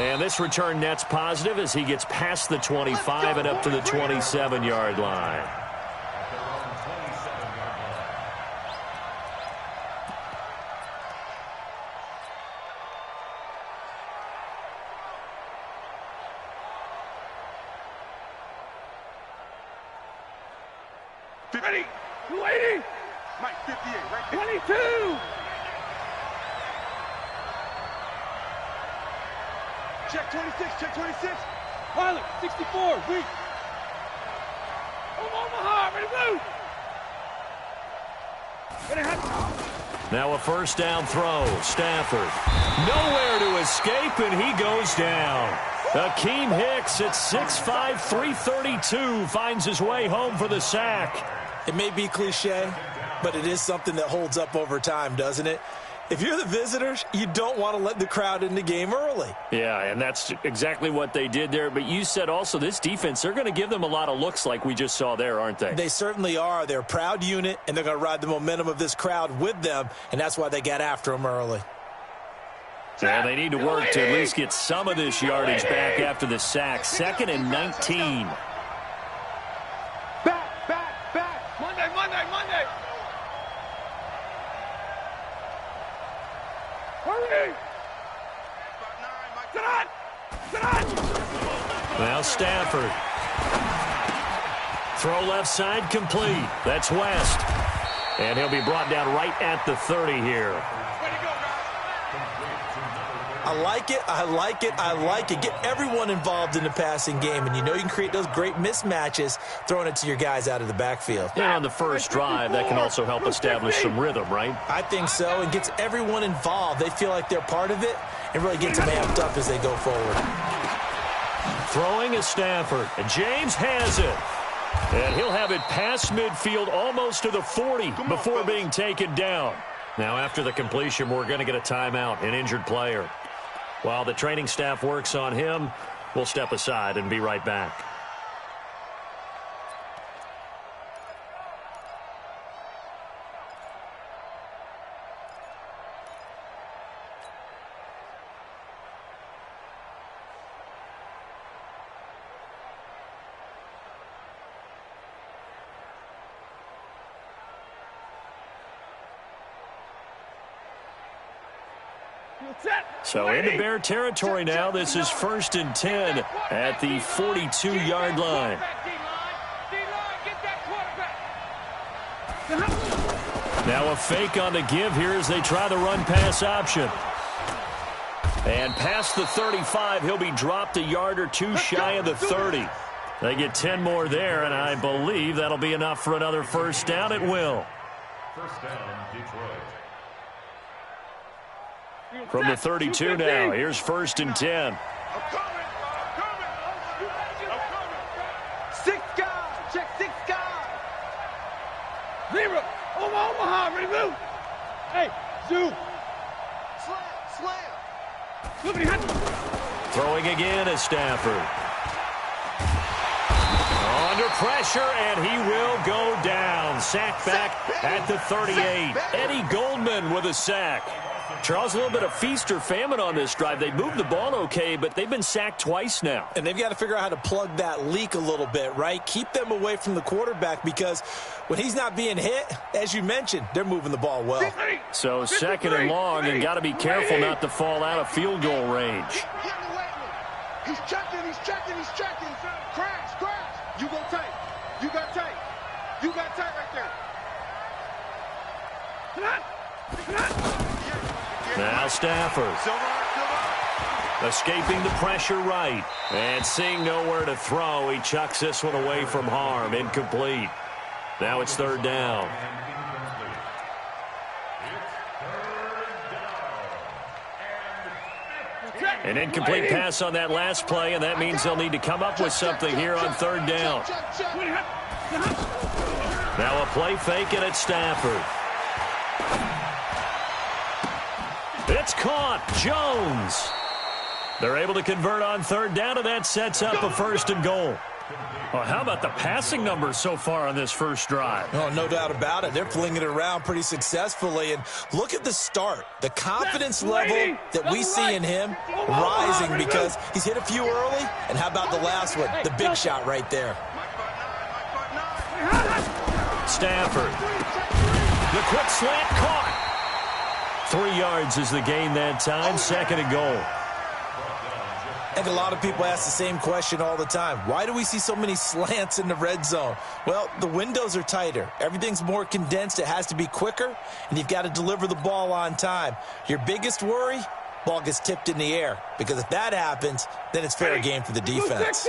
And this return net's positive as he gets past the 25 and up to the 27-yard line. Ready, 280. Mike, 58, right there. 22. Check 26, check 26. Pilot, 64, weak. Omaha, ready to move. Now a first down throw. Stafford. Nowhere to escape, and he goes down. Akeem Hicks at 6'5", 332 finds his way home for the sack. It may be cliche, but it is something that holds up over time, doesn't it? If you're the visitors, you don't want to let the crowd in the game early. Yeah, and that's exactly what they did there. But you said also this defense, they're going to give them a lot of looks like we just saw there, aren't they? They certainly are. They're a proud unit, and they're going to ride the momentum of this crowd with them, and that's why they got after them early. Yeah, they need to work to at least get some of this yardage back after the sack. 2nd and 19. Back. Monday. Hurry! Sit on! Now Stafford. Throw left side complete. That's West. And he'll be brought down right at the 30 here. I like it. Get everyone involved in the passing game, and you know you can create those great mismatches throwing it to your guys out of the backfield. And on the first drive, that can also help establish some rhythm, right? I think so, and gets everyone involved. They feel like they're part of it, and really gets them amped up as they go forward. Throwing is Stafford, and James has it. And he'll have it past midfield almost to the 40 before being taken down. Now, after the completion, we're going to get a timeout, an injured player. While the training staff works on him, we'll step aside and be right back. So into Bear territory now. This is 1st and 10 at the 42-yard line. Now a fake on the give here as they try the run-pass option. And past the 35, he'll be dropped a yard or two shy of the 30. They get 10 more there, and I believe that'll be enough for another first down. It will. First down, Detroit. From the 32 now, here's 1st and 10. I'm coming. 6 guys. Check 6 guys. 0. Omaha, ready to move. Hey, Zoo. Slam. Throwing again is Stafford. Under pressure, and he will go down. Sack back at the 38. Eddie Goldman with a sack. Charles, a little bit of feast or famine on this drive. They moved the ball okay, but they've been sacked twice now. And they've got to figure out how to plug that leak a little bit, right? Keep them away from the quarterback because when he's not being hit, as you mentioned, they're moving the ball well. So 2nd and long, and got to be careful not to fall out of field goal range. He's checking. Crash. You go tight. You got tight right there. Come on. Now Stafford. Escaping the pressure right. And seeing nowhere to throw, he chucks this one away from harm. Incomplete. Now it's 3rd down. An incomplete pass on that last play, and that means they'll need to come up with something here on 3rd down. Now a play fake, and it's Stafford. It's caught. Jones. They're able to convert on 3rd down, and that sets up a 1st and goal. Well, how about the passing numbers so far on this first drive? Oh, no doubt about it. They're flinging it around pretty successfully. And look at the start. The confidence level that we see in him rising because he's hit a few early. And how about the last one? The big shot right there. Stafford. The quick slant caught. 3 yards is the gain that time. 2nd and goal. I think a lot of people ask the same question all the time. Why do we see so many slants in the red zone? Well, the windows are tighter. Everything's more condensed. It has to be quicker, and you've got to deliver the ball on time. Your biggest worry, ball gets tipped in the air, because if that happens, then it's fair game for the defense.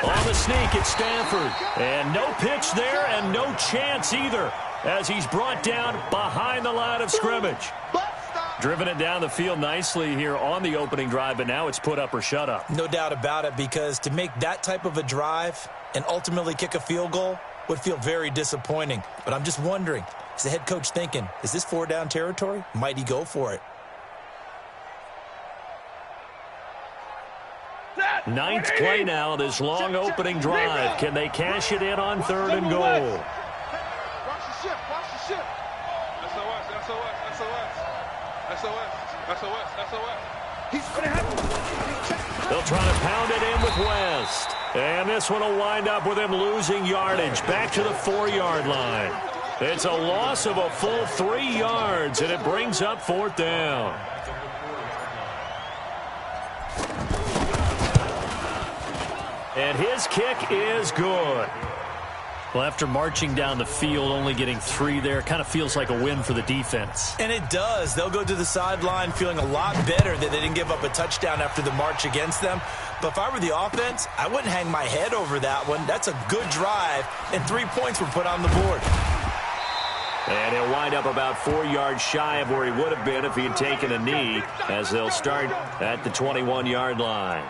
On the sneak, it's Stafford. And no pitch there and no chance either as he's brought down behind the line of scrimmage. Driven it down the field nicely here on the opening drive, but now it's put up or shut up. No doubt about it, because to make that type of a drive and ultimately kick a field goal would feel very disappointing. But I'm just wondering, is the head coach thinking, is this 4-down territory? Might he go for it? 9th play now, this long opening drive. Can they cash it in on 3rd and goal? Watch the ship, watch the ship. SOS. He's going to have They'll try to pound it in with West. And this one will wind up with him losing yardage back to the 4-yard line. It's a loss of a full 3 yards, and it brings up 4th down. And his kick is good. Well, after marching down the field, only getting 3 there, kind of feels like a win for the defense. And it does. They'll go to the sideline feeling a lot better that they didn't give up a touchdown after the march against them. But if I were the offense, I wouldn't hang my head over that one. That's a good drive, and 3 points were put on the board. And he'll wind up about 4 yards shy of where he would have been if he had taken a knee, as they'll start at the 21-yard line.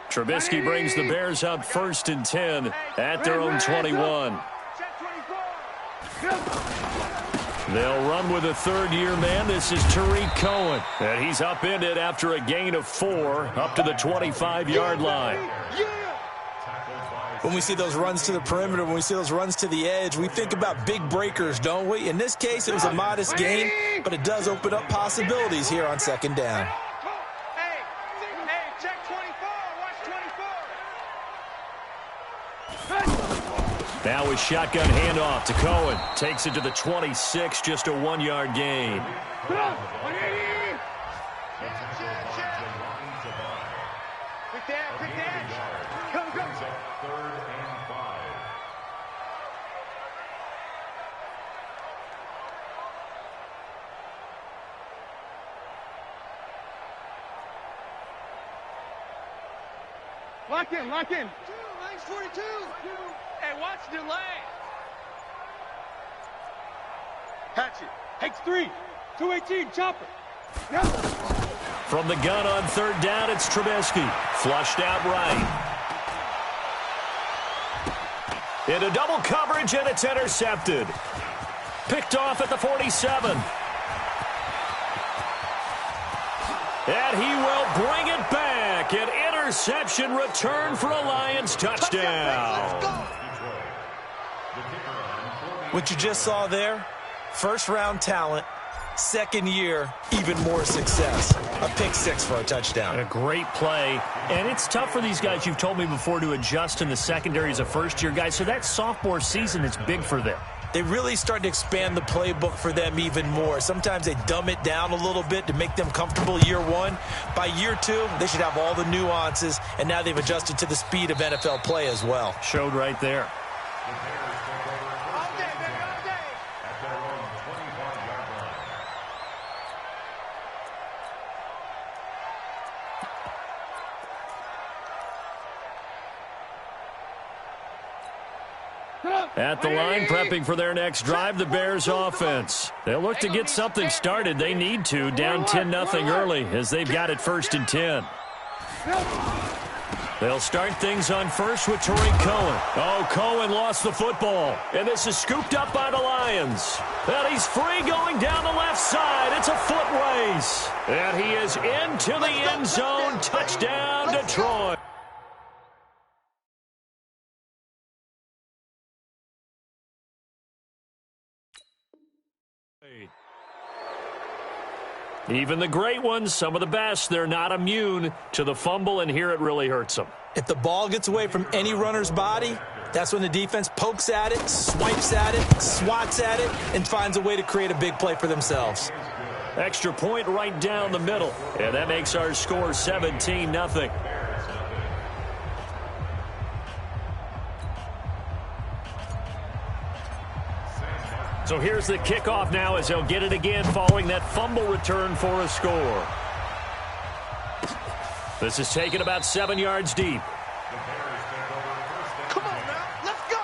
Trubisky brings the Bears up 1st and 10 at their own 21. They'll run with a 3rd-year man. This is Tariq Cohen. And he's upended after a gain of 4 up to the 25-yard line. When we see those runs to the perimeter, when we see those runs to the edge, we think about big breakers, don't we? In this case, it was a modest gain, but it does open up possibilities here on 2nd down. Now with shotgun handoff to Cohen. Takes it to the 26, just a 1-yard gain. Lock in. Lane's 42. Hey, watch the lane. Hatchet. Takes 3. 218, chopper. No. From the gun on 3rd down, it's Trubisky. Flushed out right. Into double coverage, and it's intercepted. Picked off at the 47. And he will bring it back. An interception return for a Lions touchdown. What you just saw there, 1st-round talent, 2nd year, even more success. A pick 6 for a touchdown. A great play. And it's tough for these guys, you've told me before, to adjust in the secondary as a first-year guy. So that sophomore season is big for them. They really start to expand the playbook for them even more. Sometimes they dumb it down a little bit to make them comfortable year 1. By year 2, they should have all the nuances, and now they've adjusted to the speed of NFL play as well. Showed right there. At the line, prepping for their next drive, the Bears offense. They'll look to get something started. They need to, down 10-0 early, as they've got it 1st and 10. They'll start things on first with Tariq Cohen. Oh, Cohen lost the football. And this is scooped up by the Lions. And he's free going down the left side. It's a foot race. And he is into the end zone. Touchdown, Detroit. Even the great ones, some of the best, they're not immune to the fumble, and here it really hurts them. If the ball gets away from any runner's body, that's when the defense pokes at it, swipes at it, swats at it, and finds a way to create a big play for themselves. Extra point right down the middle, and that makes our score 17-0. So here's the kickoff now as they'll get it again following that fumble return for a score. This is taken about 7 yards deep. Come on now, let's go.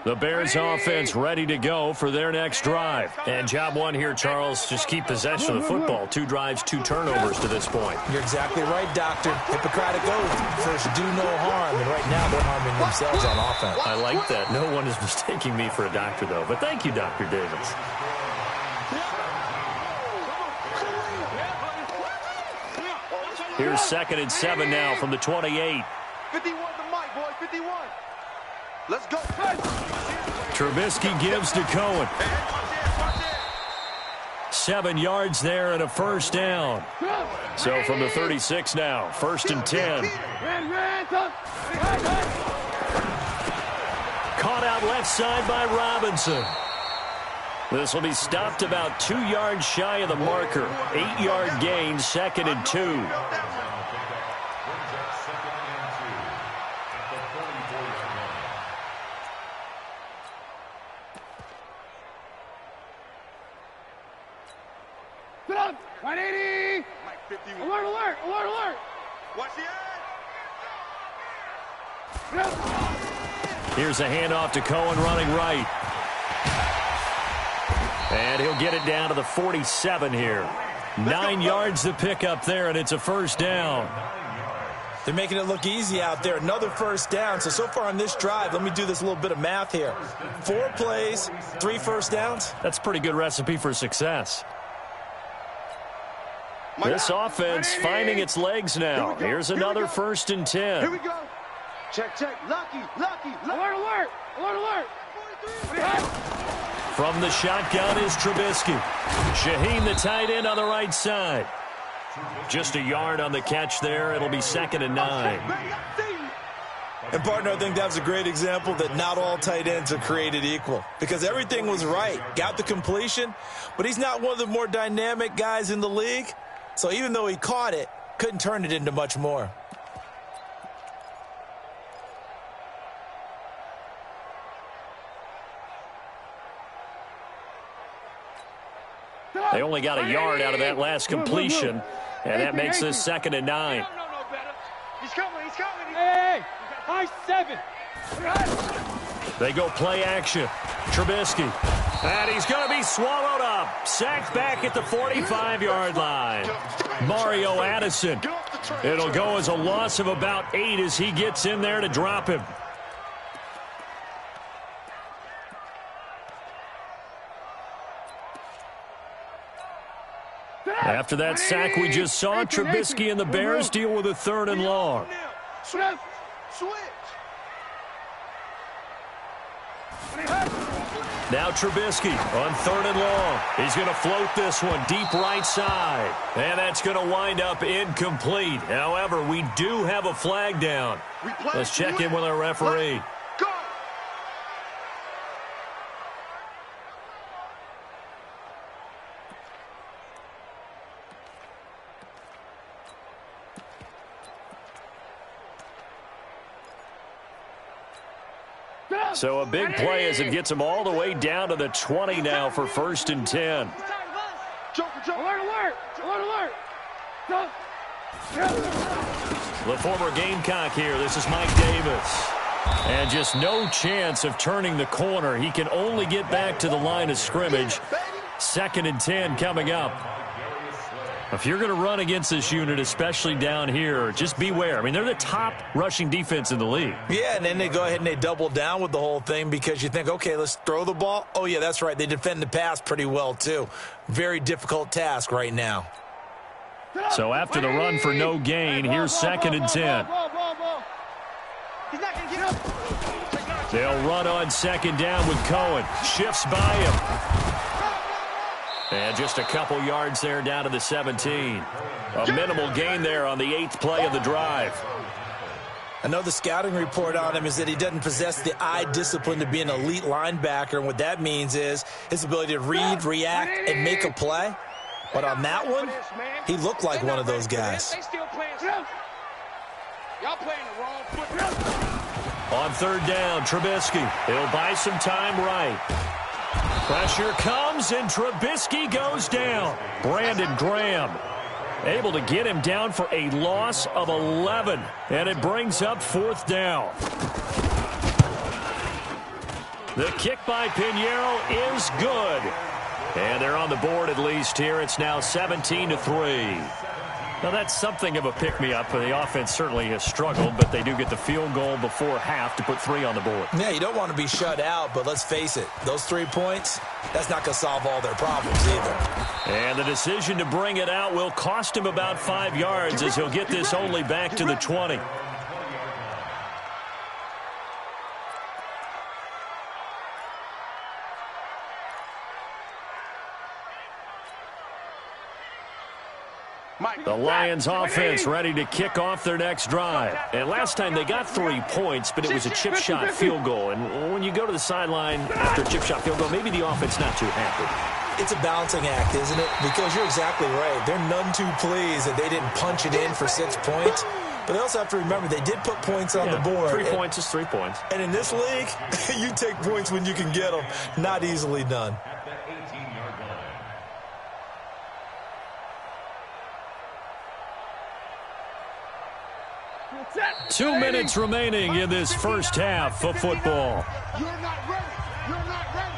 The Bears offense ready to go for their next drive. And job one here, Charles, just keep possession of the football. 2 drives, 2 turnovers to this point. You're exactly right, Doctor. Hippocratic oath. First, do no harm. And right now, they're harming themselves on offense. I like that. No one is mistaking me for a doctor, though. But thank you, Dr. Davis. Here's 2nd and 7 now from the 28. 51 to Mike, boys, 51. Let's go. Trubisky gives to Cohen. 7 yards there and a first down. So from the 36 now, 1st and 10. Caught out left side by Robinson. This will be stopped about 2 yards shy of the marker. 8-yard gain, 2nd and 2. Sit up. 180. Alert, alert, alert, alert. Watch the edge. Here's a handoff to Cohen running right. And he'll get it down to the 47 here. 9 yards to pick up there, and it's a first down. They're making it look easy out there. Another first down. So far on this drive, let me do this little bit of math here. 4 plays, 3 first downs. That's a pretty good recipe for success. This offense finding its legs now. Here's another 1st and 10. Here we go. Check, check. Lucky, lucky, alert, alert, alert, alert. From the shotgun is Trubisky. Shaheen, the tight end, on the right side. Just a yard on the catch there. It'll be 2nd and 9. And, partner, I think that was a great example that not all tight ends are created equal. Because everything was right. Got the completion, but he's not one of the more dynamic guys in the league. So even though he caught it, couldn't turn it into much more. They only got a yard out of that last completion, and that makes this 2nd and 9. He's coming, he's coming. Hey, high 7. They go play action. Trubisky. And he's going to be swallowed up. Sacked back at the 45-yard line. Mario Addison. It'll go as a loss of about 8 as he gets in there to drop him. After that sack we just saw, Trubisky and the Bears deal with a 3rd and long. Switch. Now Trubisky on 3rd and long. He's going to float this one deep right side. And that's going to wind up incomplete. However, we do have a flag down. Let's check in with our referee. So a big play as it gets him all the way down to the 20 now for 1st and 10. Alert! Alert! Alert! The former Gamecock here. This is Mike Davis. And just no chance of turning the corner. He can only get back to the line of scrimmage. 2nd and 10 coming up. If you're going to run against this unit, especially down here, just beware. I mean, they're the top rushing defense in the league. Yeah, and then they go ahead and they double down with the whole thing because you think, okay, let's throw the ball. Oh, yeah, that's right. They defend the pass pretty well, too. Very difficult task right now. So after the run for no gain, here's 2nd and 10. He's not going to get up. They'll run on 2nd down with Cohen. Shifts by him. And just a couple yards there down to the 17. A minimal gain there on the 8th play of the drive. I know the scouting report on him is that he doesn't possess the eye discipline to be an elite linebacker. And what that means is his ability to read, react, and make a play. But on that one, he looked like one of those guys. Y'all playing the wrong foot. On 3rd down, Trubisky. He'll buy some time right. Pressure comes, and Trubisky goes down. Brandon Graham able to get him down for a loss of 11. And it brings up 4th down. The kick by Pinheiro is good. And they're on the board at least here. It's now 17-3. Now, that's something of a pick-me-up. The offense certainly has struggled, but they do get the field goal before half to put 3 on the board. Yeah, you don't want to be shut out, but let's face it, those 3 points, that's not going to solve all their problems either. And the decision to bring it out will cost him about 5 yards as he'll get this only back to the 20. The Lions offense ready to kick off their next drive. And last time they got 3 points, but it was a chip shot field goal. And when you go to the sideline after a chip shot field goal, maybe the offense not too happy. It's a balancing act, isn't it? Because you're exactly right. They're none too pleased that they didn't punch it in for 6 points. But they also have to remember they did put points on the board. 3 points is 3 points. And in this league, you take points when you can get them. Not easily done. 2 minutes remaining in this first half of football. You're not ready. You're not ready.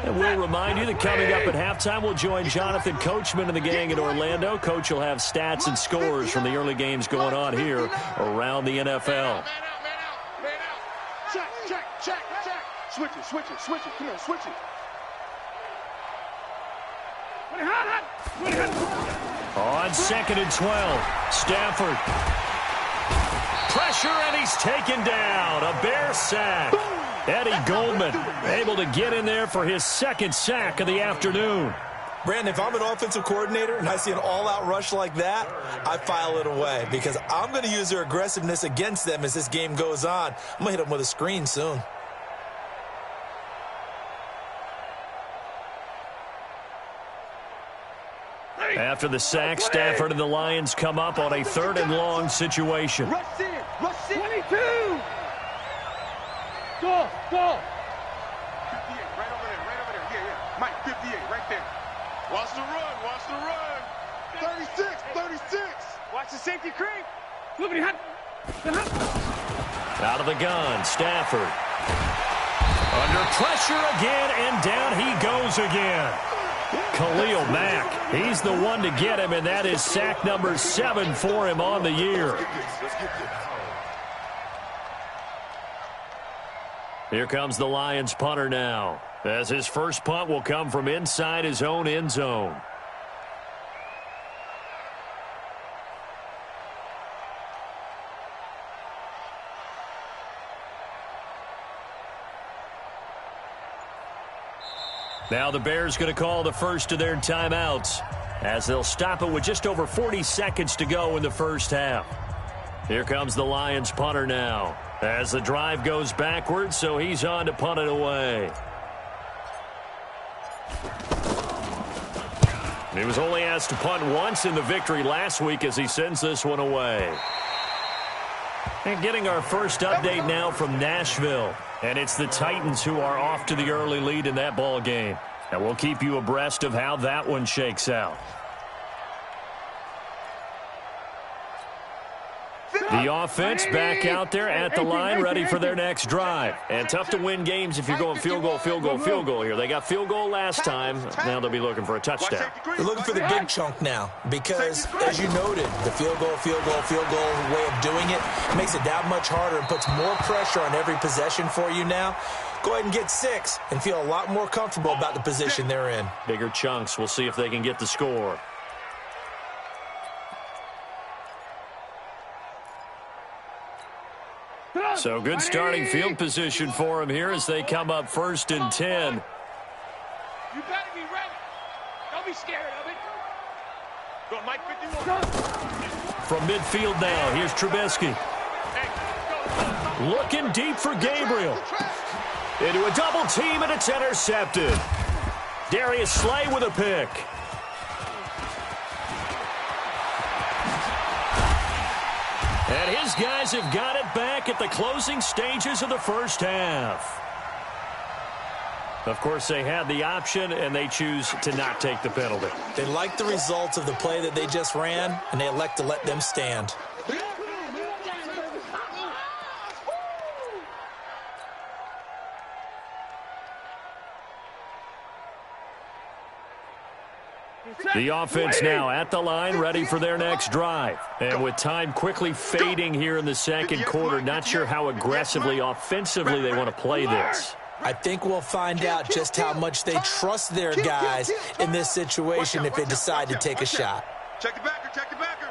And we'll remind you that coming up at halftime, we'll join Jonathan Coachman and the gang in Orlando. Coach will have stats and scores from the early games going on here around the NFL. Man out. Check. Switch it. Come on, switch it. On 2nd and 12, Stafford. Pressure, and he's taken down. A Bear sack. Eddie Goldman able to get in there for his 2nd sack of the afternoon. Brandon, if I'm an offensive coordinator and I see an all-out rush like that, I file it away because I'm going to use their aggressiveness against them as this game goes on. I'm going to hit them with a screen soon. After the sack, Stafford and the Lions come up on a 3rd and long situation. Rush in. 22. Go. 58, right over there. Yeah. Mike, 58, right there. Watch the run. 36. Watch the safety creep. Out of the gun, Stafford. Under pressure again, and down he goes again. Khalil Mack, he's the one to get him, and that is sack number 7 for him on the year. Here comes the Lions punter now, as his first punt will come from inside his own end zone. Now the Bears going to call the first of their timeouts as they'll stop it with just over 40 seconds to go in the first half. Here comes the Lions punter now as the drive goes backwards, so he's on to punt it away. He was only asked to punt once in the victory last week as he sends this one away. And getting our first update now from Nashville. And it's the Titans who are off to the early lead in that ball game. And we'll keep you abreast of how that one shakes out. The offense back out there at the line, ready for their next drive. And tough to win games if you're going field goal, field goal, field goal here. They got field goal last time. Now they'll be looking for a touchdown. They're looking for the big chunk now because, as you noted, the field goal way of doing it makes it that much harder and puts more pressure on every possession for you now. Go ahead and get 6 and feel a lot more comfortable about the position they're in. Bigger chunks. We'll see if they can get the score. So good starting field position for them here as they come up 1st and 10. You better be ready. Don't be scared of it. Go, Mike 51. From midfield now, here's Trubisky. Looking deep for Gabriel. Into a double team, and it's intercepted. Darius Slay with a pick. And his guys have got it back at the closing stages of the first half. Of course, they had the option, and they choose to not take the penalty. They like the results of the play that they just ran, and they elect to let them stand. The offense now at the line, ready for their next drive. And with time quickly fading here in the second quarter, not sure how aggressively, offensively they want to play this. I think we'll find out just how much they trust their guys in this situation if they decide to take a shot. Check the backer, check the backer.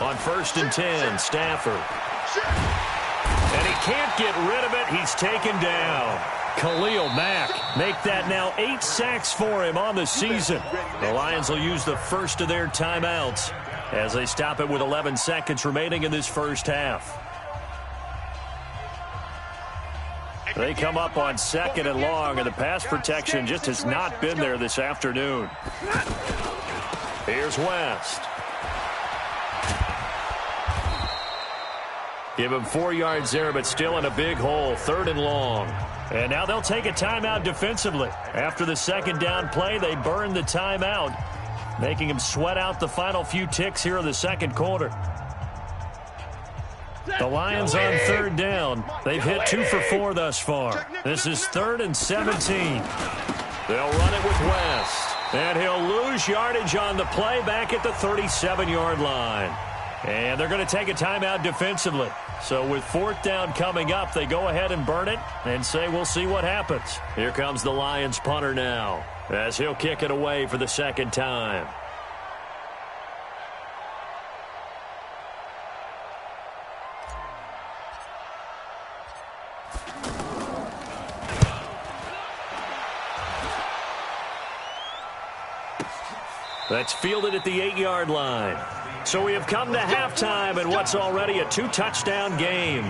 On 1st and 10, Stafford. And he can't get rid of it. He's taken down. Khalil Mack make that now 8 sacks for him on the season. The Lions will use the first of their timeouts as they stop it with 11 seconds remaining in this first half. They come up on 2nd and long, and the pass protection just has not been there this afternoon. Here's West. Give him 4 yards there, but still in a big hole, 3rd and long. And now they'll take a timeout defensively. After the second down play, they burn the timeout, making them sweat out the final few ticks here in the second quarter. The Lions on 3rd down. They've hit 2 for 4 thus far. This is 3rd and 17. They'll run it with West. And he'll lose yardage on the play back at the 37-yard line. And they're going to take a timeout defensively. So with 4th down coming up, they go ahead and burn it and say we'll see what happens. Here comes the Lions punter now as he'll kick it away for the second time. That's fielded at the 8-yard line. So we have come to halftime in what's already a 2-touchdown game.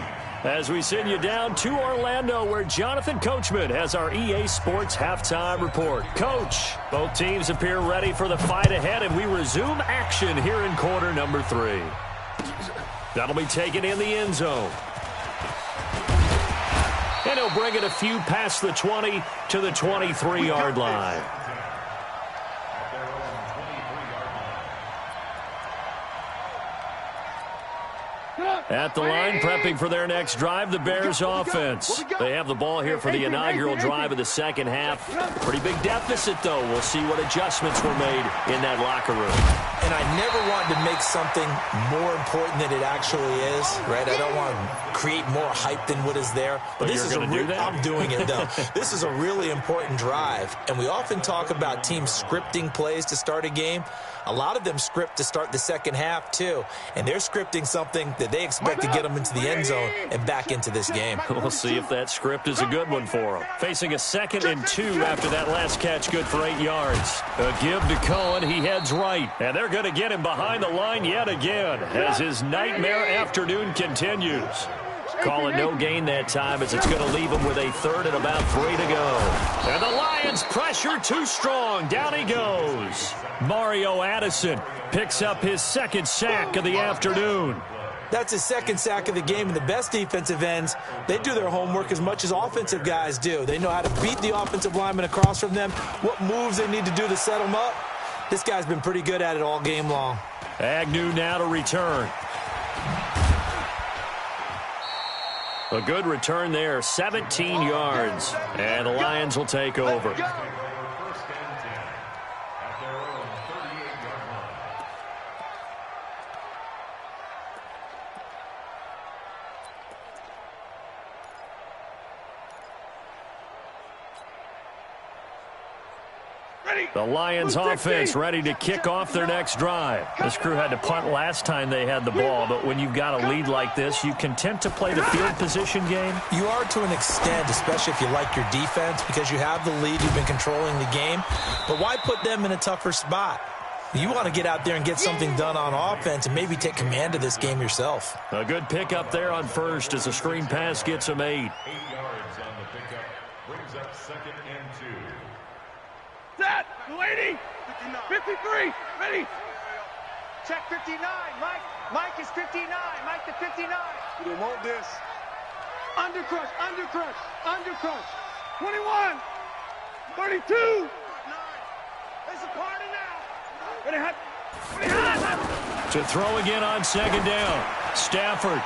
As we send you down to Orlando, where Jonathan Coachman has our EA Sports halftime report. Coach, both teams appear ready for the fight ahead, and we resume action here in quarter number 3. That'll be taken in the end zone. And he'll bring it a few past the 20 to the 23-yard line. At the line, prepping for their next drive, the Bears offense. They have the ball here for the inaugural drive of the second half. Pretty big deficit, though. We'll see what adjustments were made in that locker room. And I never wanted to make something more important than it actually is, right? I don't want to create more hype than what is there. But this is I'm doing it, though. This is a really important drive. And we often talk about teams scripting plays to start a game. A lot of them script to start the second half, too. And they're scripting something that they expect to get them into the end zone and back into this game. We'll see if that script is a good one for them. Facing a 2nd and 2 after that last catch, good for 8 yards. A give to Cohen. He heads right. And they're going to get him behind the line yet again as his nightmare afternoon continues. Calling no gain that time as it's going to leave him with a 3rd and about 3 to go. And the Lions pressure too strong. Down he goes. Mario Addison picks up his 2nd sack of the afternoon. That's his second sack of the game, and the best defensive ends, they do their homework as much as offensive guys do. They know how to beat the offensive lineman across from them, what moves they need to do to set them up. This guy's been pretty good at it all game long. Agnew now to return. A good return there, 17 yards. And the Lions will take over. The Lions offense ready to kick off their next drive. This crew had to punt last time they had the ball, but when you've got a lead like this, you content to play the field position game? You are to an extent, especially if you like your defense, because you have the lead, you've been controlling the game. But why put them in a tougher spot? You want to get out there and get something done on offense and maybe take command of this game yourself. A good pickup there on first as the screen pass gets him 8. 8 yards on the pickup. Brings up 2nd and 2. Set, lady, 53, ready. Check 59, Mike. Mike is 59, Mike the 59. We don't want this. Under crush, under crush, under crush. 21, 32. There's a party now. Ready, hot. Ready, hot. To throw again on 2nd down. Stafford.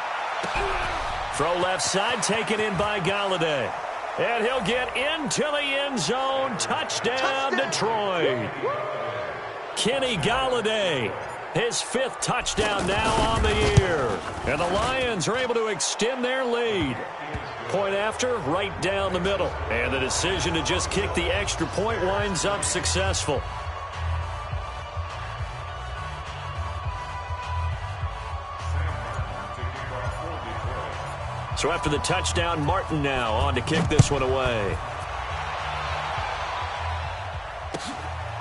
Throw left side, taken in by Galladay. And he'll get into the end zone. Touchdown, Detroit. Kenny Galladay, his 5th touchdown now on the year. And the Lions are able to extend their lead. Point after, right down the middle. And the decision to just kick the extra point winds up successful. So after the touchdown, Martin now on to kick this one away.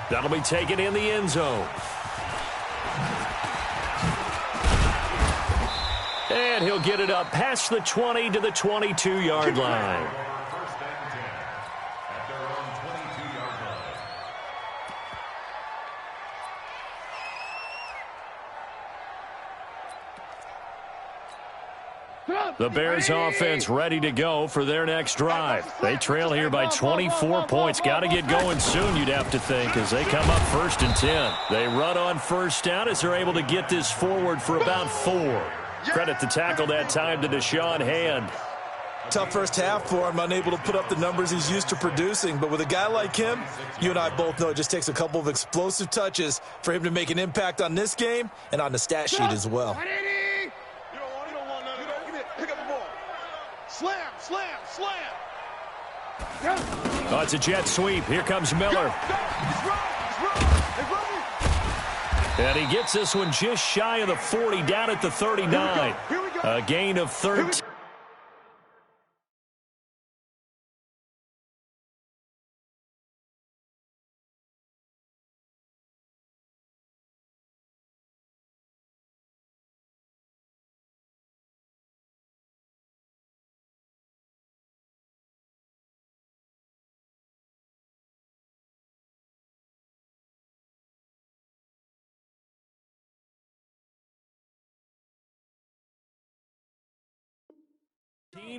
That'll be taken in the end zone. And he'll get it up past the 20 to the 22-yard line. First and 10 at their own 22-yard line. The Bears offense ready to go for their next drive. They trail here by 24 points. Got to get going soon, you'd have to think, as they come up 1st and 10. They run on first down as they're able to get this forward for about 4. Credit the tackle that time to Deshaun Hand. Tough first half for him, unable to put up the numbers he's used to producing. But with a guy like him, you and I both know it just takes a couple of explosive touches for him to make an impact on this game and on the stat sheet as well. Slam, slam, slam. Oh, it's a jet sweep. Here comes Miller. And he gets this one just shy of the 40, down at the 39. A gain of 13.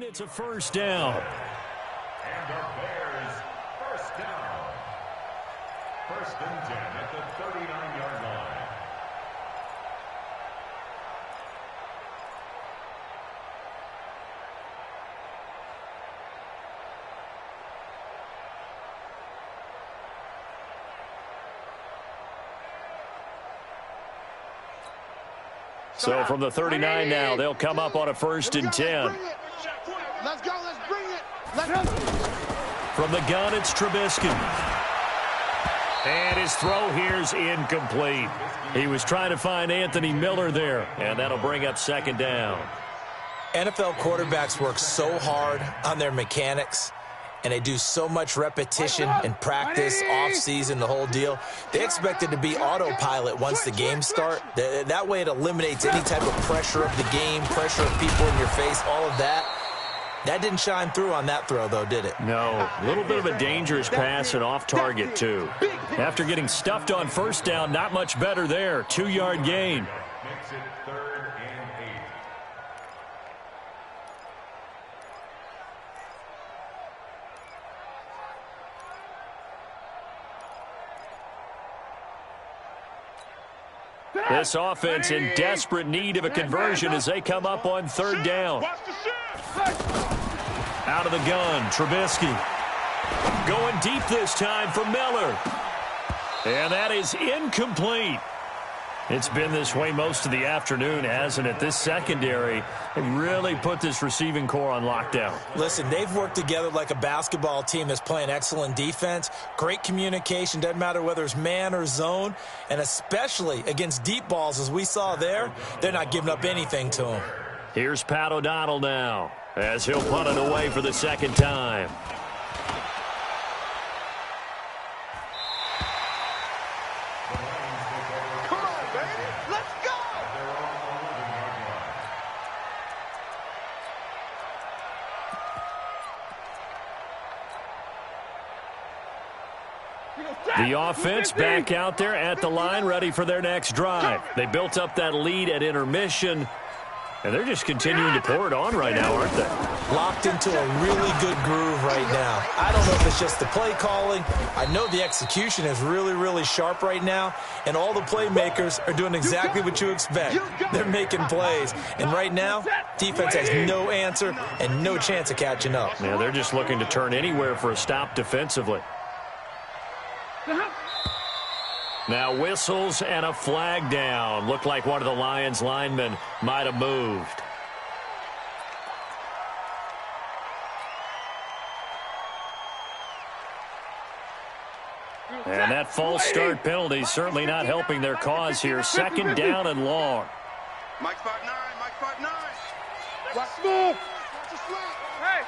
It's a first down. And the Bears first down. 1st and 10 at the 39-yard line. So from the 39 now, they'll come up on a 1st and 10. Let's go, let's bring it. Let's go. From the gun, it's Trubisky. And his throw here's incomplete. He was trying to find Anthony Miller there, and that'll bring up 2nd down. NFL quarterbacks work so hard on their mechanics, and they do so much repetition and practice, off-season, the whole deal. They expect it to be autopilot once the games start. That way it eliminates any type of pressure of the game, pressure of people in your face, all of that. That didn't shine through on that throw, though, did it? No. A little bit of a dangerous pass and off target, too. After getting stuffed on first down, not much better there. 2-yard gain. Makes it 3rd and This offense in desperate need of a conversion as they come up on third down. Out of the gun, Trubisky. Going deep this time for Miller. And that is incomplete. It's been this way most of the afternoon, hasn't it? This secondary really put this receiving core on lockdown. Listen, they've worked together like a basketball team that's playing excellent defense. Great communication, doesn't matter whether it's man or zone. And especially against deep balls, as we saw there, they're not giving up anything to them. Here's Pat O'Donnell now, as he'll punt it away for the second time. The offense back out there at the line, ready for their next drive. They built up that lead at intermission, and they're just continuing to pour it on right now, aren't they? Locked into a really good groove right now. I don't know if it's just the play calling. I know the execution is really, really sharp right now, and all the playmakers are doing exactly what you expect. They're making plays, and right now, defense has no answer and no chance of catching up. Yeah, they're just looking to turn anywhere for a stop defensively. Now whistles and a flag down. Looked like one of the Lions linemen might have moved. And that false start penalty certainly not helping their cause here. Second down and long. Mike 5'9", Mike 5'9". Watch move. Hey.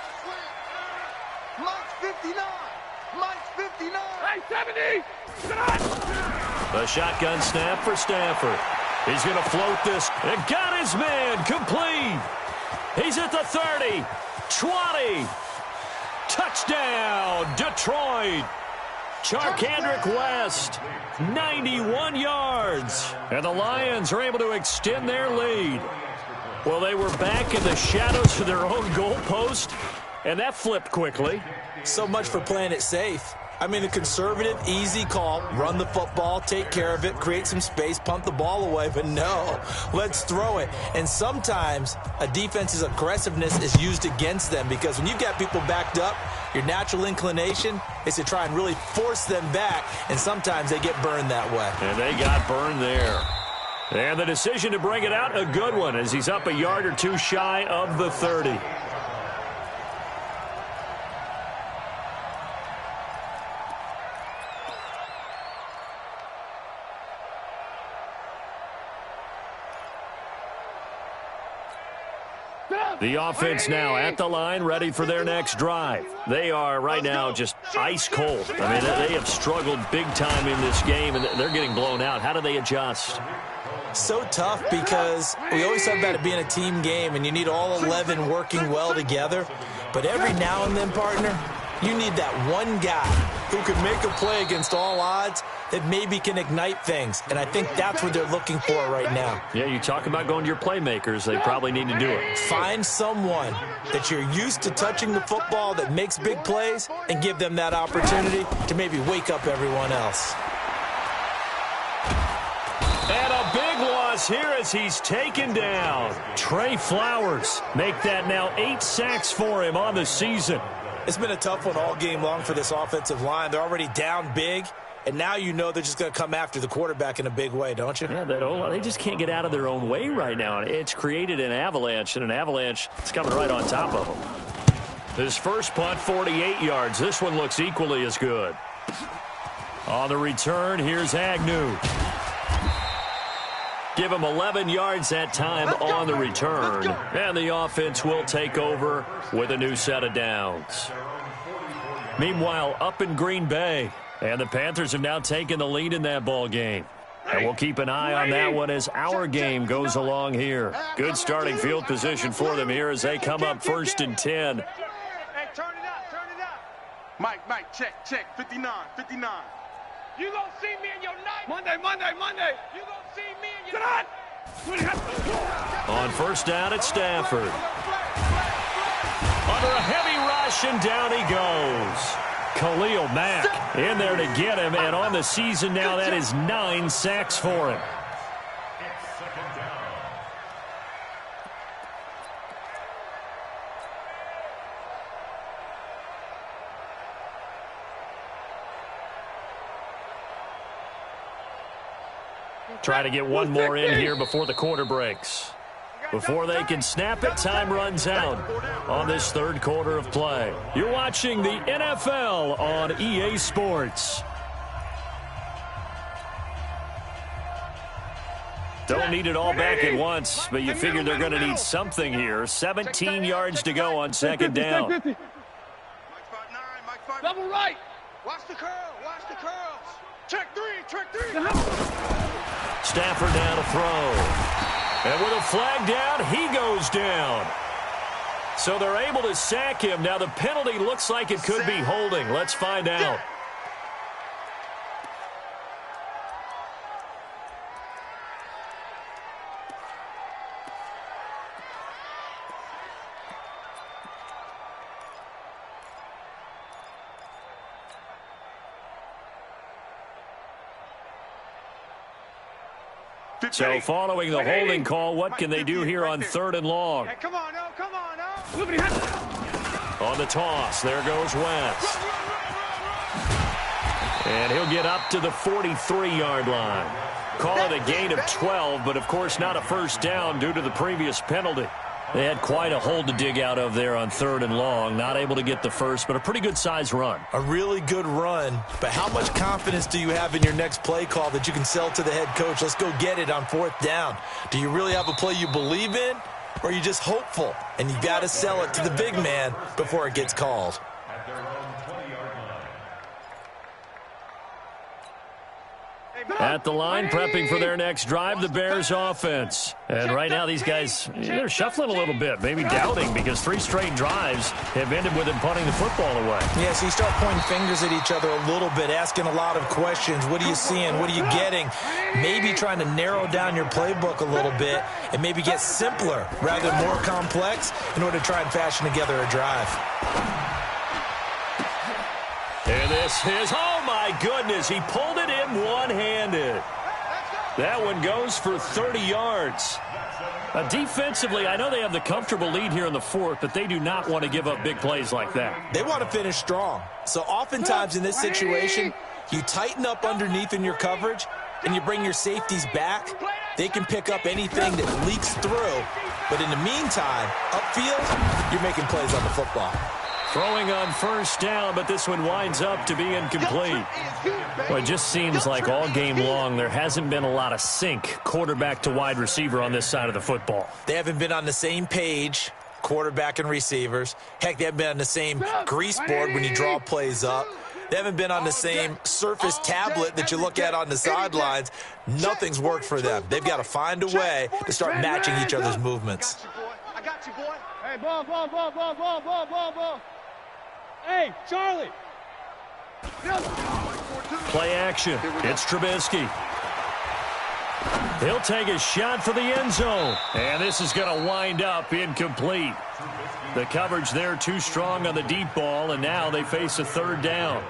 Mike 59. Mike 59. Hey, 70. The shotgun snap for Stafford. He's going to float this and got his man complete. He's at the 30, 20. Touchdown, Detroit. Charkandrick West, 91 yards. And the Lions are able to extend their lead. Well, they were back in the shadows of their own goalpost, and that flipped quickly. So much for playing it safe. I mean, a conservative, easy call, run the football, take care of it, create some space, punt the ball away, but no, let's throw it. And sometimes a defense's aggressiveness is used against them because when you've got people backed up, your natural inclination is to try and really force them back, and sometimes they get burned that way. And they got burned there. And the decision to bring it out, a good one, as he's up a yard or two shy of the 30. The offense now at the line, ready for their next drive. They are right now just ice cold. I mean, they have struggled big time in this game, and they're getting blown out. How do they adjust? So tough because we always talk about it being a team game, and you need all 11 working well together. But every now and then, partner, you need that one guy who can make a play against all odds that maybe can ignite things. And I think that's what they're looking for right now. Yeah, you talk about going to your playmakers. They probably need to do it. Find someone that you're used to touching the football that makes big plays and give them that opportunity to maybe wake up everyone else. And a big loss here as he's taken down. Trey Flowers make that now 8 sacks for him on the season. It's been a tough one all game long for this offensive line. They're already down big, and now you know they're just going to come after the quarterback in a big way, don't you? Yeah, they just can't get out of their own way right now. It's created an avalanche, and an avalanche is coming right on top of them. His first punt, 48 yards. This one looks equally as good. On the return, here's Agnew. Give him 11 yards that time on the return. And the offense will take over with a new set of downs. Meanwhile, up in Green Bay, and the Panthers have now taken the lead in that ball game. And we'll keep an eye on that one as our game goes along here. Good starting field position for them here as they come up 1st and 10. Hey, turn it up, turn it up. Mike, check, 59. You gonna see me in your night. Monday. You gonna see me in your night. On first down at Stafford. Under a heavy rush, and down he goes. Khalil Mack in there to get him, and on the season now, that is 9 sacks for him. Try to get one more in here before the quarter breaks. Before they can snap it, time runs out on this third quarter of play. You're watching the NFL on EA Sports. Don't need it all back at once, but you figure they're going to need something here. 17 yards to go on second down. Double right. Watch the curl. Watch the curls. Check three. Check three. Stafford down to throw. And with a flag down, he goes down. So they're able to sack him. Now the penalty looks like it could be holding. Let's find out. So following the holding call, what can they do here on third and long? Hey, come on, come on, On the toss, there goes West. And he'll get up to the 43-yard line. Call it a gain of 12, but of course not a first down due to the previous penalty. They had quite a hole to dig out of there on third and long. Not able to get the first, but a pretty good-sized run. A really good run, but how much confidence do you have in your next play call that you can sell to the head coach? Let's go get it on fourth down. Do you really have a play you believe in, or are you just hopeful? And you got to sell it to the big man before it gets called. At the line, prepping for their next drive, the Bears offense. And right now, these guys, they're shuffling a little bit, maybe doubting, because 3 straight drives have ended with them punting the football away. Yeah, so you start pointing fingers at each other a little bit, asking a lot of questions. What are you seeing? What are you getting? Maybe trying to narrow down your playbook a little bit and maybe get simpler rather than more complex in order to try and fashion together a drive. And this is, oh my goodness, he pulled it in one-handed. That one goes for 30 yards. Defensively, I know they have the comfortable lead here in the fourth, but they do not want to give up big plays like that. They want to finish strong. So oftentimes in this situation, you tighten up underneath in your coverage and you bring your safeties back. They can pick up anything that leaks through. But in the meantime, upfield, you're making plays on the football. Throwing on first down, but this one winds up to be incomplete. Well, it just seems like all game long there hasn't been a lot of sync quarterback to wide receiver on this side of the football. They haven't been on the same page, quarterback and receivers. Heck, they haven't been on the same grease board when you draw plays up. They haven't been on the same surface tablet that you look at on the sidelines. Nothing's worked for them. They've got to find a way to start matching each other's movements. I got you, boy. Hey, ball. Hey, Charlie. Play action. It's Trubisky. He'll take a shot for the end zone. And this is going to wind up incomplete. The coverage there too strong on the deep ball, and now they face a third down.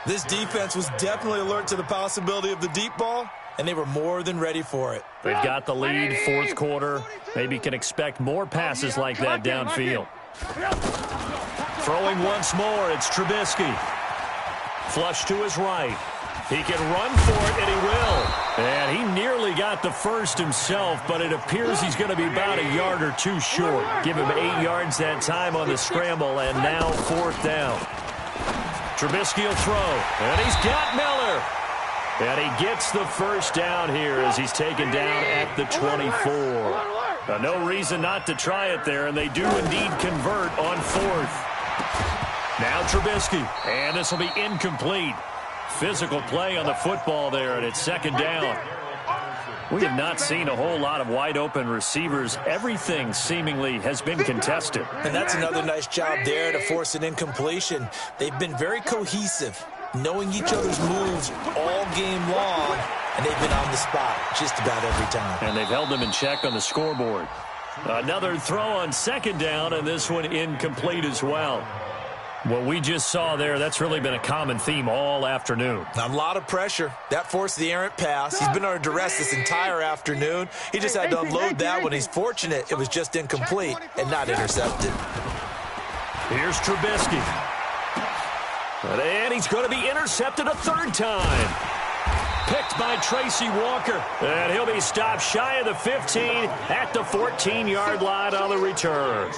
This defense was definitely alert to the possibility of the deep ball, and they were more than ready for it. They've got the lead, fourth quarter. Maybe can expect more passes like that downfield. Throwing once more, it's Trubisky. Flush to his right. He can run for it, and he will. And he nearly got the first himself, but it appears he's going to be about a yard or two short. Give him 8 yards that time on the scramble, and now fourth down. Trubisky will throw, and he's got Miller. And he gets the first down here as he's taken down at the 24. No reason not to try it there, and they do indeed convert on fourth. Now Trubisky, and this will be incomplete. Physical play on the football there, and it's second down. We have not seen a whole lot of wide-open receivers. Everything seemingly has been contested. And that's another nice job there to force an incompletion. They've been very cohesive, knowing each other's moves all game long, and they've been on the spot just about every time. And they've held them in check on the scoreboard. Another throw on second down, and this one incomplete as well. What we just saw there, that's really been a common theme all afternoon. A lot of pressure. That forced the errant pass. He's been under duress this entire afternoon. He just had to unload that one. He's fortunate it was just incomplete and not intercepted. Here's Trubisky. And he's going to be intercepted a third time. Picked by Tracy Walker. And he'll be stopped shy of the 15 at the 14-yard line on the return.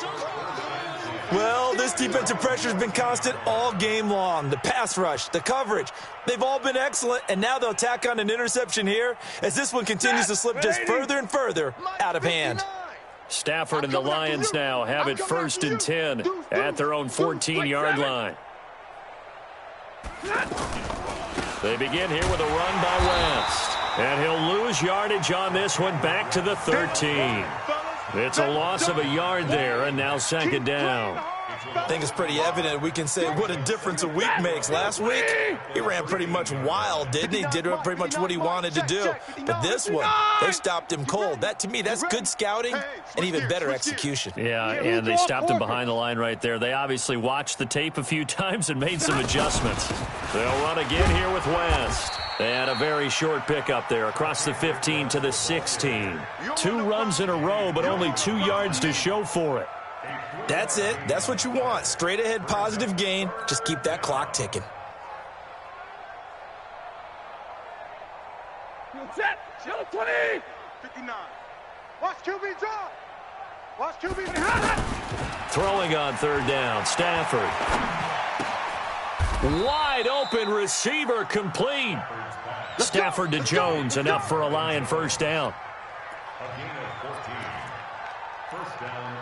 Well, this defensive pressure has been constant all game long. The pass rush, the coverage, they've all been excellent, and now they'll tack on an interception here as this one continues to slip just further and further out of hand. Stafford and the Lions now have it 1st and 10 at their own 14-yard line. They begin here with a run by West. And he'll lose yardage on this one back to the 13. It's a loss of a yard there, and now 2nd down. I think it's pretty evident. We can say what a difference a week makes. Last week, he ran pretty much wild, didn't he? Did pretty much what he wanted to do. But this one, they stopped him cold. That, to me, that's good scouting and even better execution. Yeah, and they stopped him behind the line right there. They obviously watched the tape a few times and made some adjustments. They'll run again here with West. They had a very short pickup there across the 15 to the 16. 2 runs in a row, but only 2 yards to show for it. That's it. That's what you want. Straight ahead positive gain. Just keep that clock ticking. Set. 20. 59. Watch QB drop. Watch QB. Throwing on 3rd down, Stafford. Wide open receiver complete. Stafford to Jones, enough for a Lion 1st down. A gain of 14. 1st down,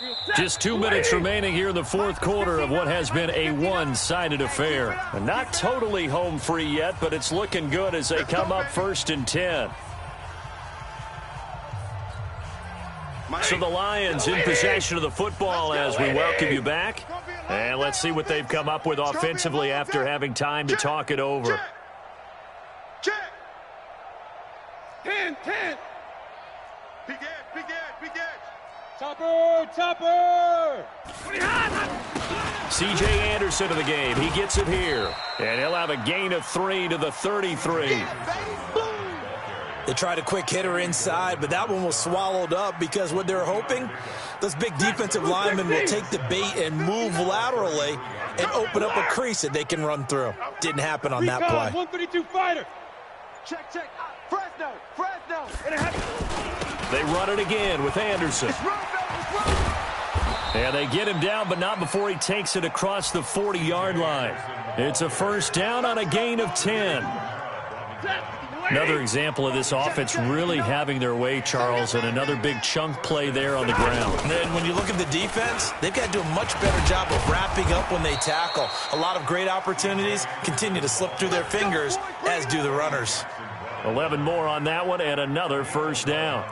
Lions. Just 2 minutes remaining here in the 4th quarter of what has been a one-sided affair. Not totally home free yet, but it's looking good as they come up 1st and 10. So the Lions in possession of the football as we welcome you back. And let's see what they've come up with offensively after having time to talk it over. Check. 10. Big edge. Topper. C.J. Anderson in the game. He gets it here. And he'll have a gain of 3 to the 33. They tried a quick hitter inside, but that one was swallowed up because what they're hoping, those big defensive linemen will take the bait and move laterally and open up a crease that they can run through. Didn't happen on that play. 132 fighter. Check. Fresno. They run it again with Anderson. And they get him down, but not before he takes it across the 40-yard line. It's a 1st down on a gain of 10. Another example of this offense really having their way, Charles, and another big chunk play there on the ground. And when you look at the defense, they've got to do a much better job of wrapping up when they tackle. A lot of great opportunities continue to slip through their fingers, as do the runners. 11 more on that one, and another 1st down.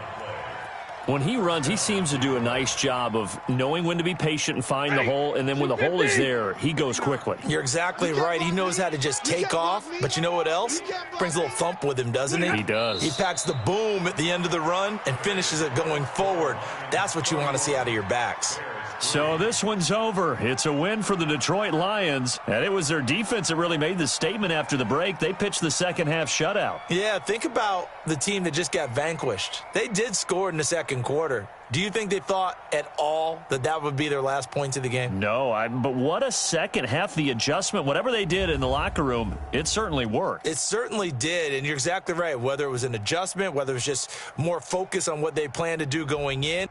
When he runs, he seems to do a nice job of knowing when to be patient and find the hole, and then when the hole is there, he goes quickly. You're exactly right. He knows how to just take off, but you know what else? Brings a little thump with him, doesn't he? He does. He packs the boom at the end of the run and finishes it going forward. That's what you want to see out of your backs. So this one's over. It's a win for the Detroit Lions, and it was their defense that really made the statement after the break. They pitched the second-half shutout. Yeah, think about the team that just got vanquished. They did score in the 2nd quarter. Do you think they thought at all that that would be their last points of the game? No, but what a second half. The adjustment, whatever they did in the locker room, it certainly worked. It certainly did, and you're exactly right. Whether it was an adjustment, whether it was just more focus on what they planned to do going in.